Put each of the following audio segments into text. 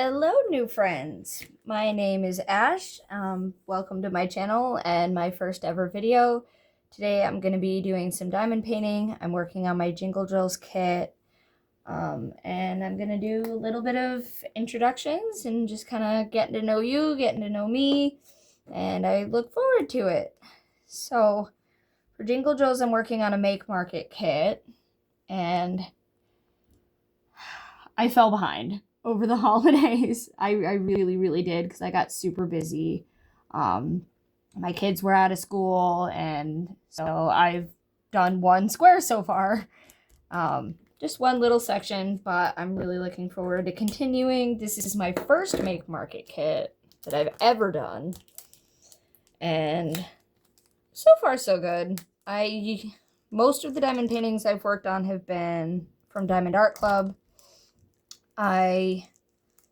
Hello, new friends. My name is Ash. Welcome to my channel and my first ever video. Today I'm going to be doing some diamond painting. I'm working on my Jingle Drills kit. And I'm going to do a little bit of introductions and just kind of getting to know you, getting to know me, and I look forward to it. So for Jingle Drills, I'm working on a Make Market kit, and I fell behind over the holidays. I really did, because I got super busy. My kids were out of school, and so I've done one square so far. Just one little section, but I'm really looking forward to continuing. This is my first Make Market kit that I've ever done, and so far so good. Most of the diamond paintings I've worked on have been from Diamond Art Club. I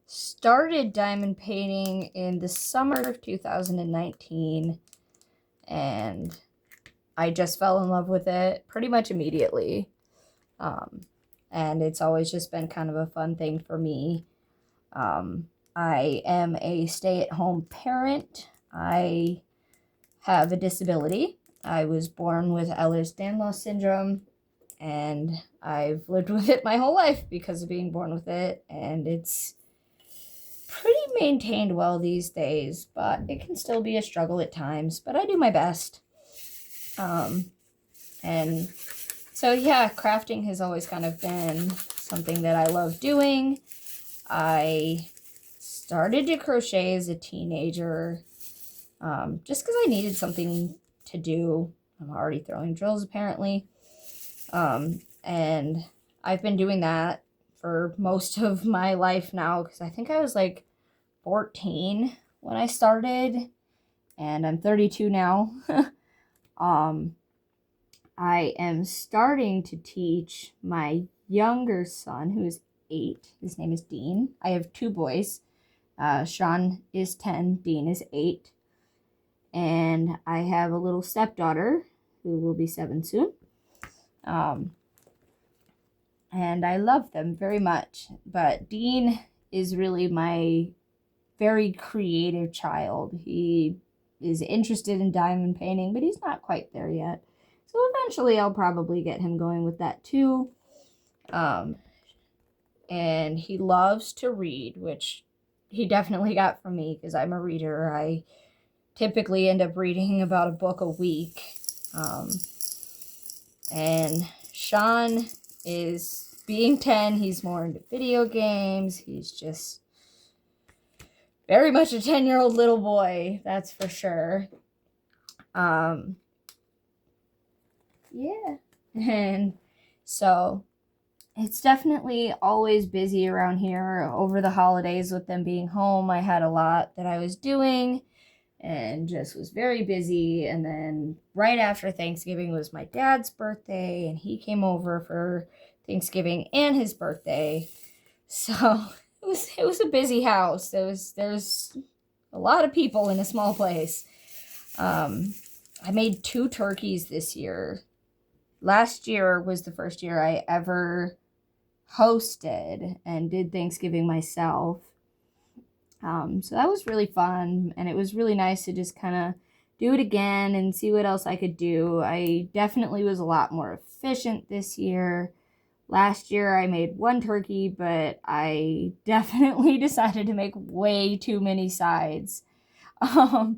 started diamond painting in the summer of 2019, and I just fell in love with it pretty much immediately. And it's always just been kind of a fun thing for me. I am a stay-at-home parent. I have a disability. I was born with Ehlers-Danlos syndrome, and I've lived with it my whole life because of being born with it, and it's pretty maintained well these days, but it can still be a struggle at times, but I do my best. And so yeah, crafting has always kind of been something that I love doing. I started to crochet as a teenager, just because I needed something to do. I'm already throwing drills apparently. And I've been doing that for most of my life now, because I think I was like 14 when I started, and I'm 32 now. I am starting to teach my younger son, who is 8. His name is Dean. I have 2 boys. Sean is 10, Dean is 8. And I have a little stepdaughter who will be 7 soon. And I love them very much. But Dean is really my very creative child. He is interested in diamond painting, but he's not quite there yet. So eventually I'll probably get him going with that too. And he loves to read, which he definitely got from me because I'm a reader. I typically end up reading about a book a week. And Sean is, being 10, he's more into video games. He's just very much a 10-year-old little boy, that's for sure. Yeah. And so it's definitely always busy around here. Over the holidays, with them being home, I had a lot that I was doing and just was very busy. And then right after Thanksgiving was my dad's birthday, and he came over for Thanksgiving and his birthday. So it was a busy house. There's a lot of people in a small place. I made 2 turkeys this year. Last year was the first year I ever hosted and did Thanksgiving myself. So that was really fun, and it was really nice to just kind of do it again and see what else I could do. I definitely was a lot more efficient this year. Last year I made 1 turkey, but I definitely decided to make way too many sides. So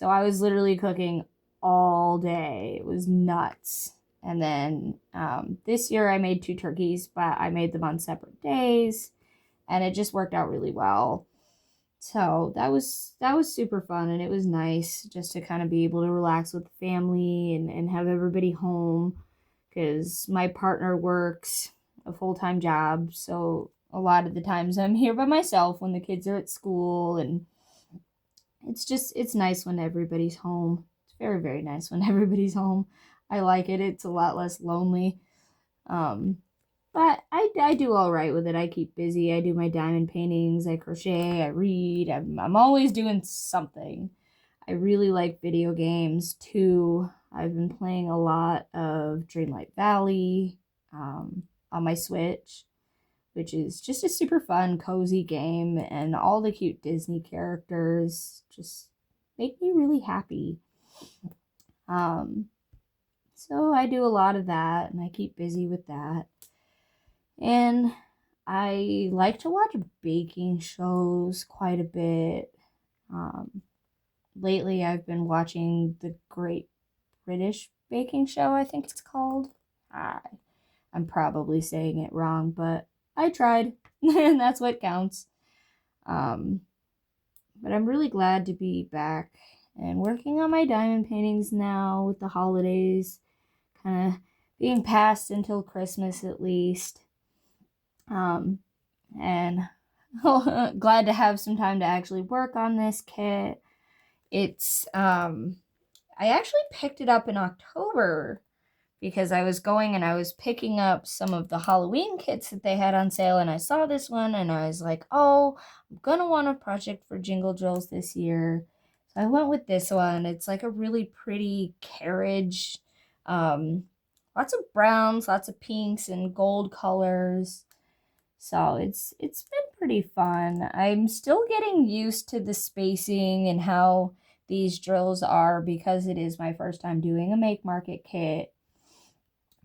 I was literally cooking all day. It was nuts. And then this year I made 2 turkeys, but I made them on separate days, and it just worked out really well. So that was super fun, and it was nice just to kind of be able to relax with the family and have everybody home, because my partner works a full-time job, so a lot of the times I'm here by myself when the kids are at school, and it's nice when everybody's home. It's very nice when everybody's home. I like it. It's a lot less lonely. But I do all right with it. I keep busy. I do my diamond paintings. I crochet. I read. I'm always doing something. I really like video games too. I've been playing a lot of Dreamlight Valley on my Switch, which is just a super fun, cozy game, and all the cute Disney characters just make me really happy. So I do a lot of that, and I keep busy with that. And I like to watch baking shows quite a bit. Lately, I've been watching the Great British Baking Show, I think it's called. I'm probably saying it wrong, but I tried, and that's what counts. But I'm really glad to be back and working on my diamond paintings now with the holidays kind of being passed until Christmas at least. And glad to have some time to actually work on this kit. It's I actually picked it up in October because I was going and I was picking up some of the Halloween kits that they had on sale, and I saw this one and I was like, oh, I'm gonna want a project for Jingle Drills this year. So I went with this one. It's like a really pretty carriage. Lots of browns, lots of pinks and gold colors. So it's been pretty fun. I'm still getting used to the spacing and how these drills are because it is my first time doing a make market kit.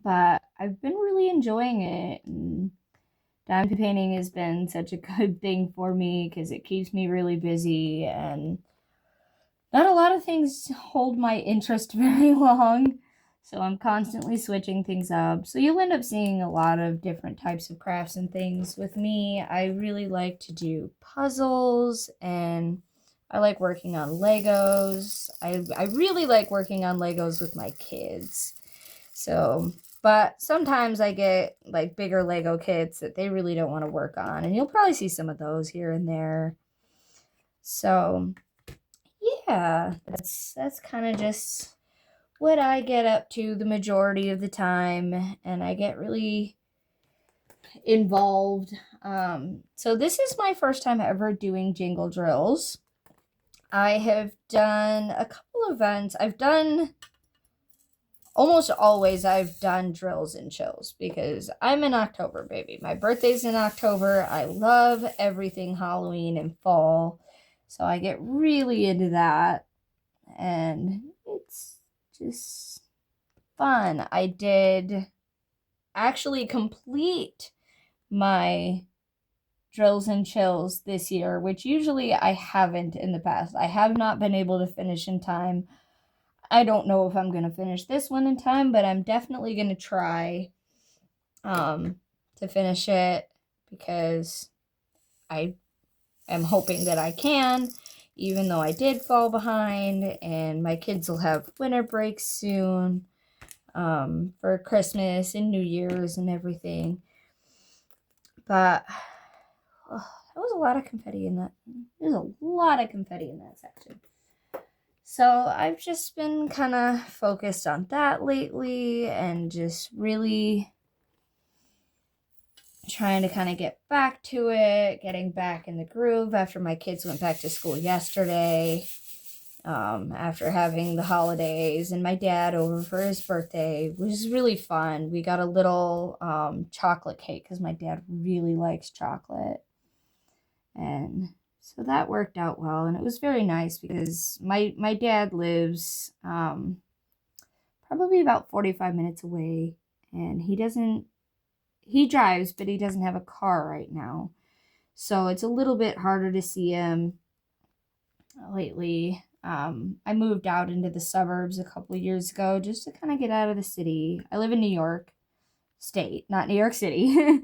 But I've been really enjoying it. And diamond painting has been such a good thing for me because it keeps me really busy, and not a lot of things hold my interest very long. So I'm constantly switching things up. So you'll end up seeing a lot of different types of crafts and things. With me, I really like to do puzzles, and I like working on Legos. I really like working on Legos with my kids. So, but sometimes I get like bigger Lego kits that they really don't want to work on, and you'll probably see some of those here and there. So, yeah, that's kind of just what I get up to the majority of the time, and I get really involved. So this is my first time ever doing jingle drills. I have done a couple events. Almost always I've done drills and chills because I'm an October baby. My birthday's in October. I love everything Halloween and fall. So I get really into that, and it's just fun. I did actually complete my drills and chills this year, which usually I haven't in the past. I have not been able to finish in time. I don't know if I'm going to finish this one in time, but I'm definitely going to try to finish it because I am hoping that I can, even though I did fall behind, and my kids will have winter breaks soon for Christmas and New Year's and everything. But there was a lot of confetti in that. There's a lot of confetti in that section. So I've just been kind of focused on that lately and just really trying to kind of get back to it, getting back in the groove after my kids went back to school yesterday, after having the holidays and my dad over for his birthday, which was really fun. We got a little chocolate cake because my dad really likes chocolate. And so that worked out well, and it was very nice because my dad lives probably about 45 minutes away, and he drives, but he doesn't have a car right now. So it's a little bit harder to see him lately. I moved out into the suburbs a couple of years ago just to kind of get out of the city. I live in New York State, not New York City.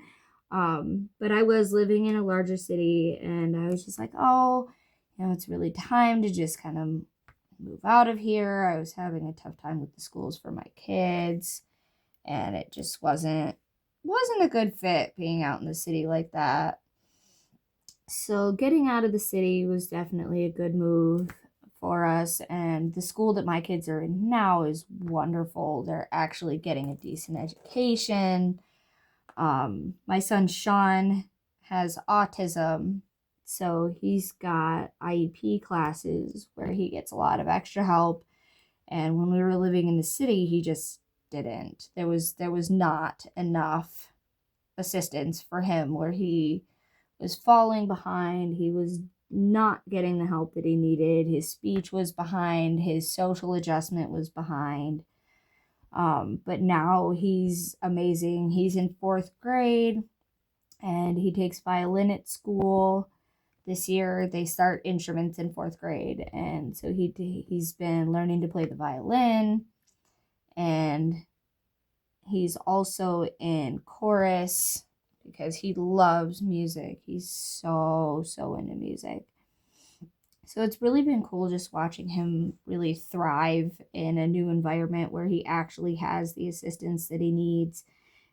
But I was living in a larger city, and I was just like, oh, it's really time to just kind of move out of here. I was having a tough time with the schools for my kids, and it just wasn't a good fit being out in the city like that. So getting out of the city was definitely a good move for us, and the school that my kids are in now is wonderful. They're actually getting a decent education. My son Sean has autism, so he's got IEP classes where he gets a lot of extra help. And when we were living in the city, he just didn't. There was not enough assistance for him where he was falling behind. He was not getting the help that he needed. His speech was behind. His social adjustment was behind. But now he's amazing. He's in 4th grade and he takes violin at school. This year they start instruments in 4th grade. And so he's been learning to play the violin, and he's also in chorus because he loves music. He's so into music. So it's really been cool just watching him really thrive in a new environment where he actually has the assistance that he needs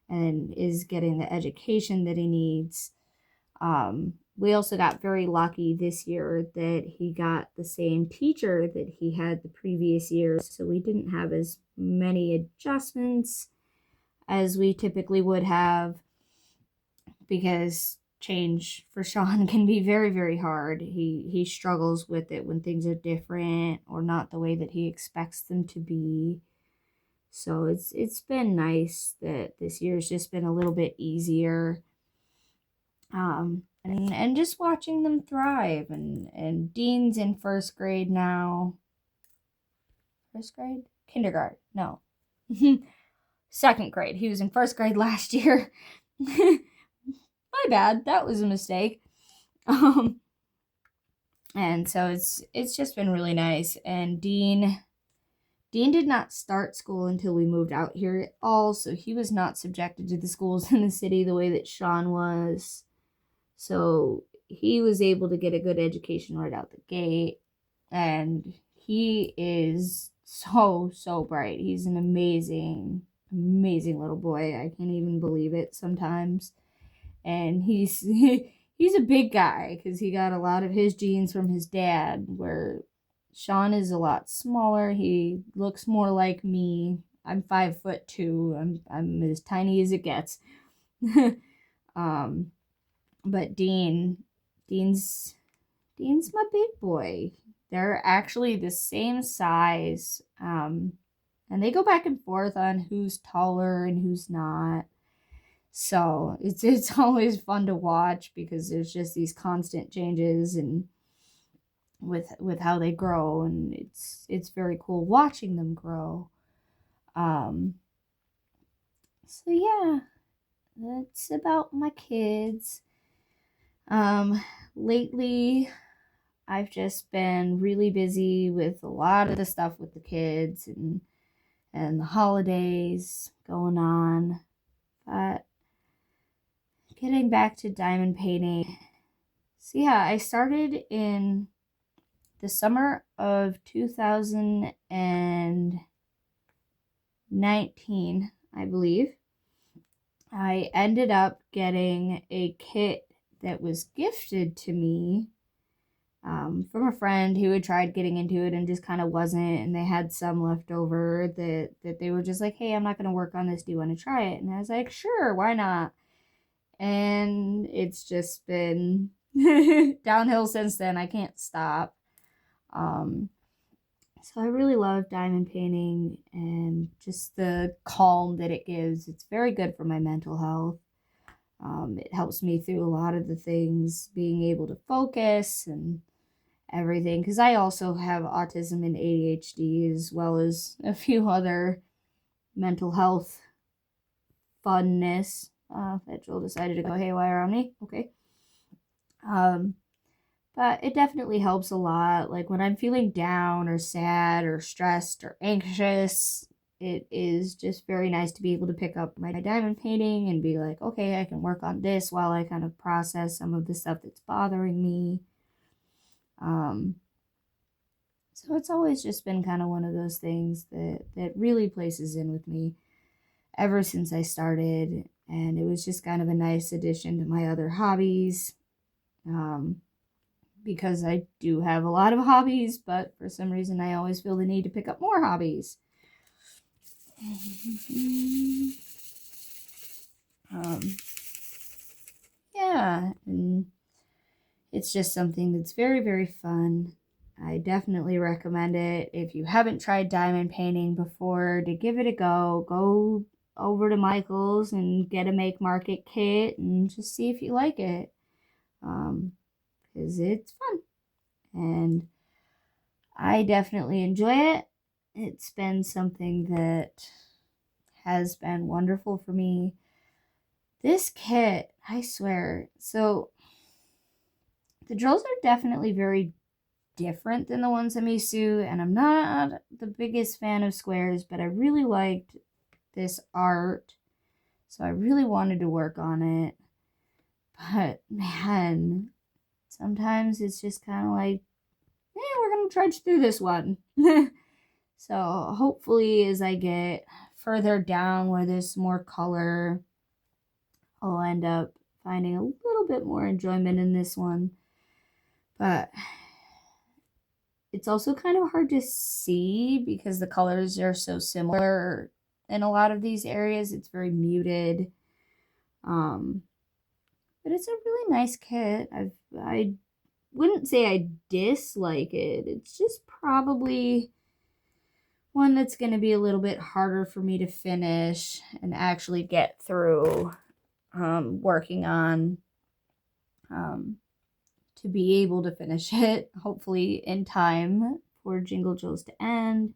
and is getting the education that he needs. We also got very lucky this year that he got the same teacher that he had the previous year, so we didn't have as many adjustments as we typically would have, because change for Sean can be very hard. He struggles with it when things are different or not the way that he expects them to be. So it's been nice that this year's just been a little bit easier. And just watching them thrive, and Dean's in 1st grade now. 1st grade? Kindergarten. No. 2nd grade. He was in 1st grade last year. My bad. That was a mistake. And so it's just been really nice. And Dean did not start school until we moved out here at all, so he was not subjected to the schools in the city the way that Sean was. So he was able to get a good education right out the gate, and he is so bright. He's an amazing little boy. I can't even believe it sometimes. And he's a big guy because he got a lot of his genes from his dad, where Sean is a lot smaller. He looks more like me. I'm 5'2". I'm as tiny as it gets. But Dean's my big boy. They're actually the same size. And they go back and forth on who's taller and who's not. So it's always fun to watch because there's just these constant changes and with how they grow, and it's very cool watching them grow. So yeah, that's about my kids. Lately I've just been really busy with a lot of the stuff with the kids and the holidays going on. But getting back to diamond painting. So yeah, I started in the summer of 2019, I believe. I ended up getting a kit that was gifted to me from a friend who had tried getting into it and just kind of wasn't, and they had some left over that they were just like, hey, I'm not going to work on this. Do you want to try it? And I was like, sure, why not? And it's just been downhill since then. I can't stop. So I really love diamond painting and just the calm that it gives. It's very good for my mental health. It helps me through a lot of the things, being able to focus and everything, because I also have autism and ADHD, as well as a few other mental health funness that Joel decided to go haywire on me. Okay. But it definitely helps a lot. Like when I'm feeling down or sad or stressed or anxious, it is just very nice to be able to pick up my diamond painting and be like, okay, I can work on this while I kind of process some of the stuff that's bothering me. So it's always just been kind of one of those things that really places in with me ever since I started. And it was just kind of a nice addition to my other hobbies. Because I do have a lot of hobbies, but for some reason I always feel the need to pick up more hobbies. Yeah, and it's just something that's very fun. I definitely recommend it if you haven't tried diamond painting before, to give it a go. Go over to Michael's and get a Make Market kit and just see if you like it. Because it's fun. And I definitely enjoy it. It's been something that has been wonderful for me. This kit, I swear, so the drills are definitely very different than the ones I'm used to, and I'm not the biggest fan of squares, but I really liked this art, so I really wanted to work on it. But man, sometimes it's just kind of like, we're gonna trudge through this one. So hopefully as I get further down where there's more color, I'll end up finding a little bit more enjoyment in this one. But it's also kind of hard to see because the colors are so similar in a lot of these areas. It's very muted. But it's a really nice kit. I wouldn't say I dislike it. It's just probably one that's going to be a little bit harder for me to finish and actually get through working on to be able to finish it, hopefully in time for Jingle Jills to end.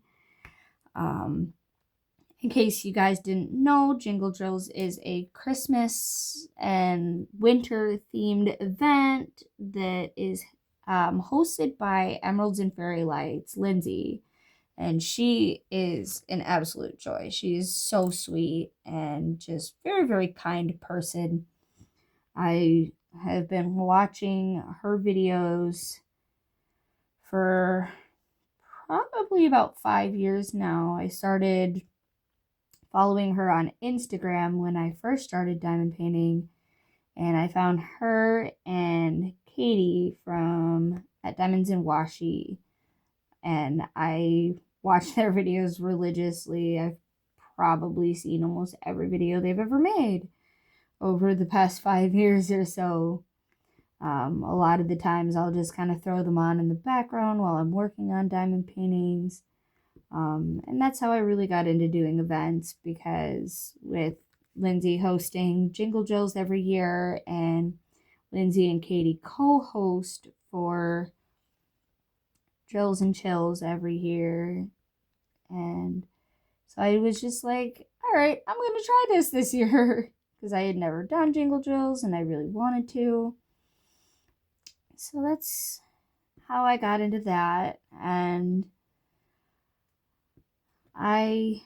In case you guys didn't know, Jingle Jills is a Christmas and winter themed event that is hosted by Emeralds and Fairy Lights, Lindsay. And she is an absolute joy. She is so sweet and just very, very kind person. I have been watching her videos for probably about 5 years now. I started following her on Instagram when I first started diamond painting, and I found her and Katie from at Diamonds and Washi, and I watch their videos religiously. I've probably seen almost every video they've ever made over the past 5 years or so. A lot of the times I'll just kind of throw them on in the background while I'm working on diamond paintings. And that's how I really got into doing events, because with Lindsay hosting Jingle Jills every year and Lindsay and Katie co-host for Drills and Chills every year. And so I was just like, all right, I'm going to try this year because I had never done Jingle Jills and I really wanted to. So that's how I got into that. And I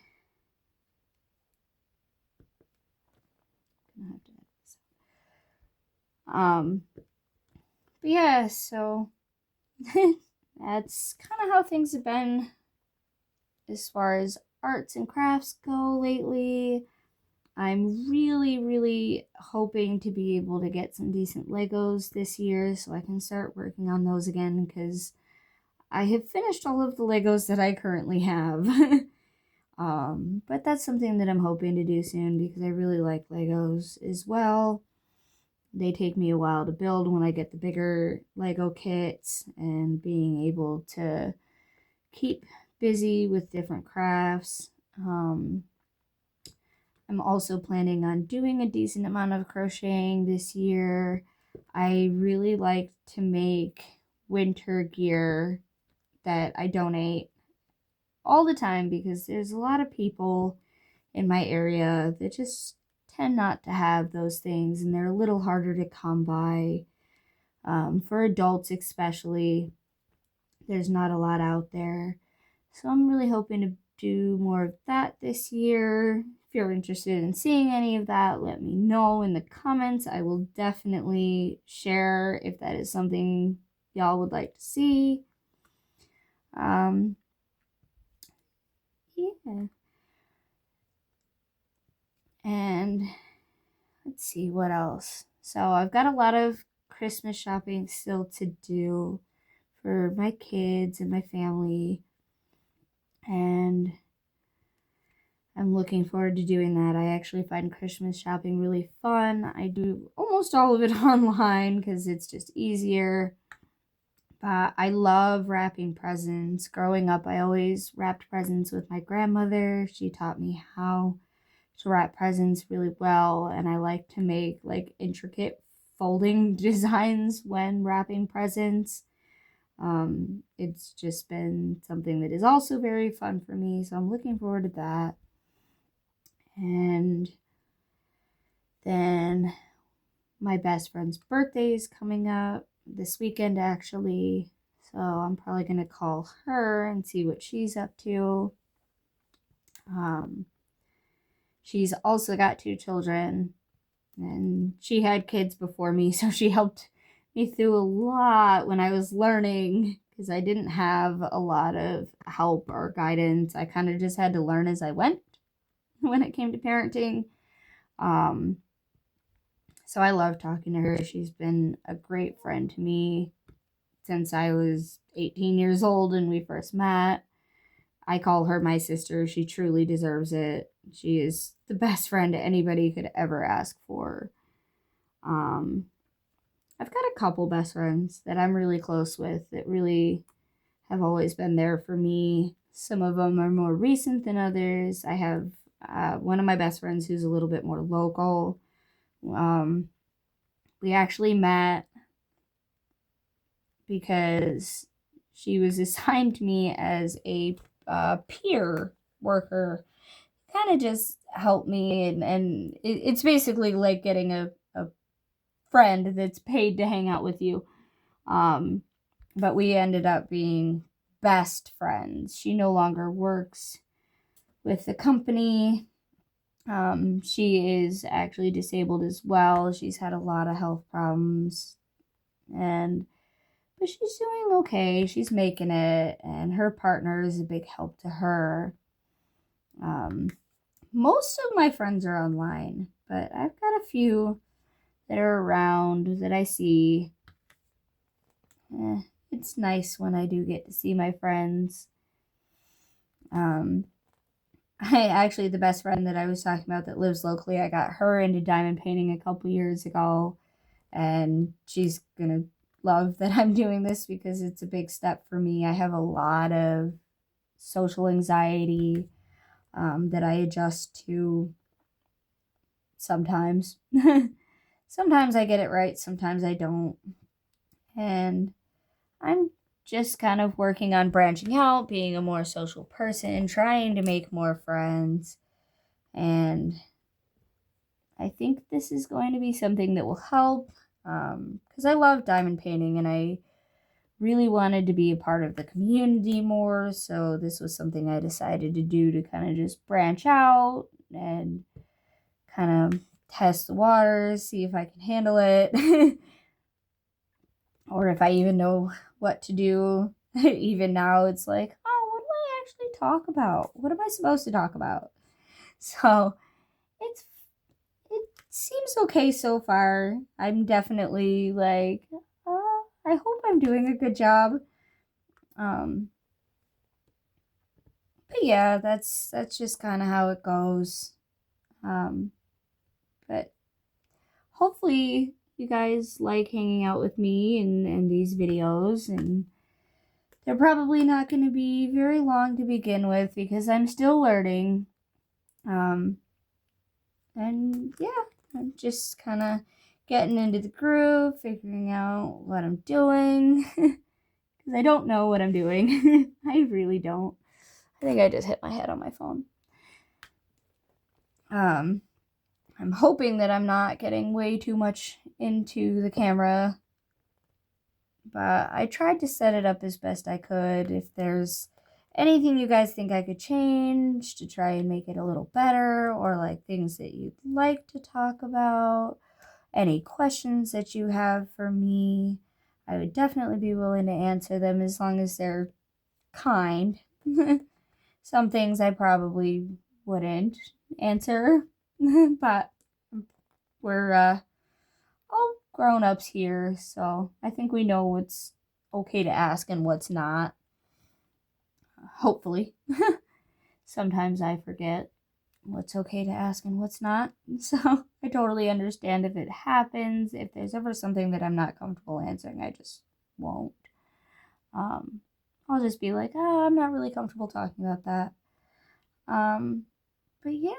but yeah, so that's kind of how things have been as far as arts and crafts go lately. I'm really, really hoping to be able to get some decent Legos this year so I can start working on those again, because I have finished all of the Legos that I currently have. But that's something that I'm hoping to do soon because I really like Legos as well. They take me a while to build when I get the bigger Lego kits, and being able to keep busy with different crafts. I'm also planning on doing a decent amount of crocheting this year. I really like to make winter gear that I donate all the time because there's a lot of people in my area that just tend not to have those things, and they're a little harder to come by. For adults especially, there's not a lot out there. So I'm really hoping to do more of that this year. If you're interested in seeing any of that, let me know in the comments. I will definitely share if that is something y'all would like to see. Yeah. And let's see what else. So I've got a lot of Christmas shopping still to do for my kids and my family, and I'm looking forward to doing that. I actually find Christmas shopping really fun. I do almost all of it online because it's just easier. But I love wrapping presents. Growing up, I always wrapped presents with my grandmother. She taught me how to wrap presents really well, and I like to make like intricate folding designs when wrapping presents. It's just been something that is also very fun for me, so I'm looking forward to that. And then my best friend's birthday is coming up this weekend, actually. So I'm probably going to call her and see what she's up to. She's also got 2 children, and she had kids before me, so she helped me through a lot when I was learning, because I didn't have a lot of help or guidance. I kind of just had to learn as I went when it came to parenting. So I love talking to her. She's been a great friend to me since I was 18 years old and we first met. I call her my sister. She truly deserves it. She is the best friend anybody could ever ask for. I've got a couple best friends that I'm really close with that really have always been there for me. Some of them are more recent than others. I have one of my best friends who's a little bit more local. We actually met because she was assigned to me as a peer worker. Kind of just helped me, and it's basically like getting a friend that's paid to hang out with you. But we ended up being best friends. She no longer works with the company. She is actually disabled as well. She's had a lot of health problems, but she's doing okay. She's making it, and her partner is a big help to her. Most of my friends are online, but I've got a few that are around that I see. It's nice when I do get to see my friends. The best friend that I was talking about that lives locally, I got her into diamond painting a couple years ago, and she's gonna love that I'm doing this because it's a big step for me. I have a lot of social anxiety that I adjust to sometimes. Sometimes I get it right, sometimes I don't. And I'm just kind of working on branching out, being a more social person, trying to make more friends. And I think this is going to be something that will help, because I love diamond painting and I really wanted to be a part of the community more. So this was something I decided to do to kind of just branch out and kind of test the waters, see if I can handle it. Or if I even know what to do. Even now, it's like, oh, what do I actually talk about? What am I supposed to talk about? So it seems okay so far. I'm definitely like, I hope I'm doing a good job. But yeah, that's just kind of how it goes. But hopefully you guys like hanging out with me and these videos, and they're probably not going to be very long to begin with because I'm still learning. And yeah, I'm just kind of getting into the groove, figuring out what I'm doing. Because I don't know what I'm doing. I really don't. I think I just hit my head on my phone. I'm hoping that I'm not getting way too much into the camera, but I tried to set it up as best I could. If there's anything you guys think I could change to try and make it a little better, or like things that you'd like to talk about, any questions that you have for me, I would definitely be willing to answer them as long as they're kind. Some things I probably wouldn't answer, but we're all grown-ups here, so I think we know what's okay to ask and what's not. Hopefully. Sometimes I forget what's okay to ask and what's not, so I totally understand if it happens. If there's ever something that I'm not comfortable answering, I just won't. I'll just be like, I'm not really comfortable talking about that. But yeah,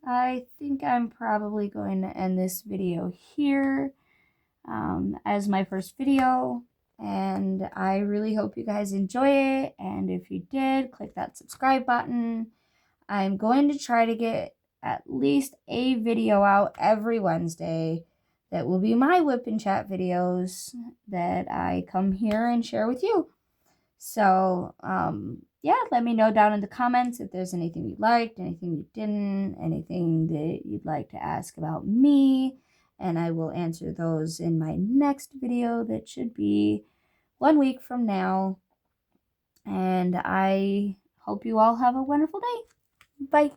I think I'm probably going to end this video here as my first video. And I really hope you guys enjoy it. And if you did, click that subscribe button. I'm going to try to get at least a video out every Wednesday that will be my WIP and Chat videos that I come here and share with you. So, yeah, let me know down in the comments if there's anything you liked, anything you didn't, anything that you'd like to ask about me, and I will answer those in my next video that should be 1 week from now. And I hope you all have a wonderful day. Bye.